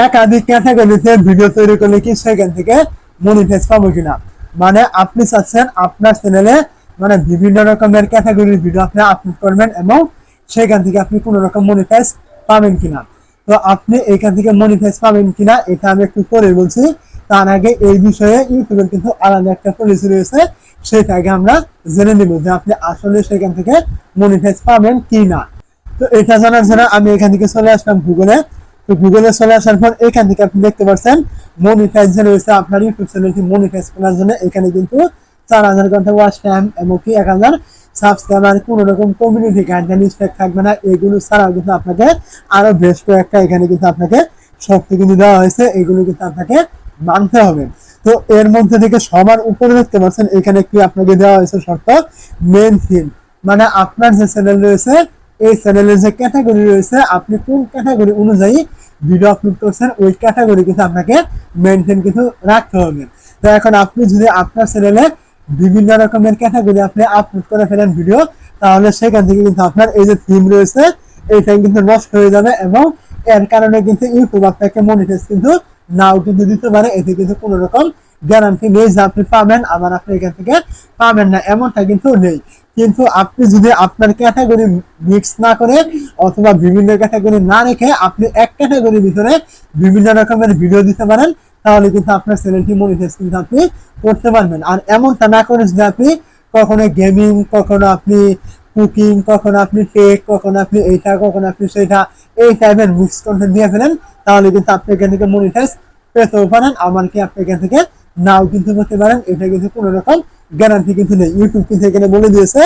একাধিক ক্যাটাগরিতে ভিডিও তৈরি করলে কি সেখান থেকে মনিটাইজ পাবো কিনা, মানে আপনি চাচ্ছেন আপনার চ্যানেলে মানে বিভিন্ন রকমের ক্যাটাগরির ভিডিও আপনি আপলোড করবেন এবং সেখান থেকে আপনি কোনো রকম মনিটাইজ পাবেন কিনা। তো আপনি এখান থেকে মনিটাইজ পাবেন কিনা এটা আমি একটু পরে বলছি। তার আগে এই বিষয়ে ইউটিউবের কিন্তু আলাদা একটা পলিসি রয়েছে, সেটা আগে আমরা জেনে নিব যে আপনি আসলে সেখান থেকে মনিটাইজ পাবেন কি না। তো এটা জানার জন্য আমি এখান থেকে চলে আসলাম গুগলে। তো গুগলে চলে আসার পর এখান থেকে আপনি দেখতে পাচ্ছেন মনিটাইজ যে রয়েছে আপনার ইউটিউব চ্যানেলটি মনিটাইজ করার জন্য এখানে কিন্তু 4000 ঘন্টা ওয়াচ টাইম এমনকি 1000 সাবস্ক্রাইবার, কোনো রকম কমিউনিটি গাইডলাইন স্ট্যাক থাকবে না। এগুলো ছাড়াও কিন্তু আপনাকে আরো বেশ কয়েকটা এখানে কিন্তু আপনাকে শর্ত কিন্তু দেওয়া হয়েছে, এগুলো কিন্তু আপনাকে মানতে হবে। তো এর মধ্যে থেকে সবার উপরে দেখতে পাচ্ছেন এখানে কি আপনাকে দেওয়া হয়েছে শর্ত, মেন থিম, মানে আপনার যে চ্যানেল রয়েছে এই চ্যানেলের যে ক্যাটাগরি রয়েছে আপনি কোন ক্যাটাগরি অনুযায়ী ভিডিও আপলোড করছেন ওই ক্যাটাগরি কিন্তু আপনাকে মেনটেন কিন্তু রাখতে হবে। তো এখন আপনি যদি আপনার চ্যানেলে বিভিন্ন রকমের ক্যাটাগরি আপনি আপলোড করে ফেলেন ভিডিও, তাহলে সেখান থেকে কিন্তু আপনার এই যে থিম রয়েছে এইটা কিন্তু নষ্ট হয়ে যাবে এবং এর কারণে কিন্তু ইউটিউব আপনাকে মনিটাইজ কিন্তু নাও কিন্তু দিতে পারে। এতে কিন্তু কোনো রকম গ্যারান্টি নেই যে আপনি পাবেন আবার আপনি এখান থেকে পাবেন না, এমনটা কিন্তু নেই। কিন্তু আপনি যদি আপনার ক্যাটাগরি মিক্স না করে অথবা বিভিন্ন ক্যাটাগরি না রেখে আপনি এক ক্যাটাগরির ভিতরে বিভিন্ন রকমের ভিডিও দিতে পারেন, তাহলে কিন্তু আপনার চ্যানেলটি মনিটাইজ কিন্তু আপনি করতে পারবেন। আর এমনটা না করে যদি আপনি কখনো গেমিং, কখনো আপনি কুকিং, কখনো আপনি টেক, কখনো আপনি এইটা, কখনো আপনি সেটা, এই টাইপের মিক্স কন্টেন্ট দিয়ে ফেলেন, তাহলে কিন্তু আপনি এখান থেকে মনিটাইজ পেতেও পারেন, আবার কি আপনি এখান থেকে নাও কিন্তু করতে পারেন। এটা কিন্তু কোনো রকম গ্যারান্টি কিন্তু নেই। ইউটিউব কিন্তু এখানে বলে দিয়েছে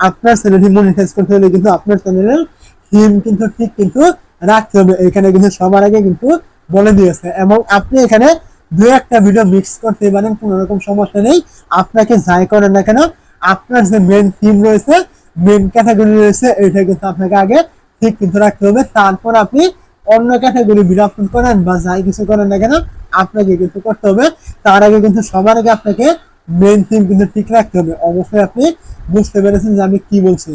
আপনার চ্যানেলটি মনিটাইজ করতে হলে কিন্তু আপনার চ্যানেলের থিম কিন্তু ঠিক কিন্তু রাখতে হবে, এখানে কিন্তু সবার আগে কিন্তু বলে দিয়েছে। এবং আপনি এখানে দু একটা ভিডিও মিক্স করতে পারেন, কোনো রকম সমস্যা নেই। আপনাকে যাই করেন না কেন আপনার যে মেন থিম রয়েছে, মেন ক্যাটাগরি রয়েছে, এটা কিন্তু আপনাকে আগে ঠিক কিন্তু রাখতে হবে। তারপর আপনি অন্য ক্যাটাগরি ভিডিও আপলোড করেন বা যাই কিছু করেন না কেন আপনাকে কিন্তু করতে হবে। তার আগে কিন্তু সবার আগে আপনাকে মেন থিম কিন্তু ঠিক রাখতে হবে। অবশ্যই আপনি বুঝতে পেরেছেন যে আমি কি বলছি।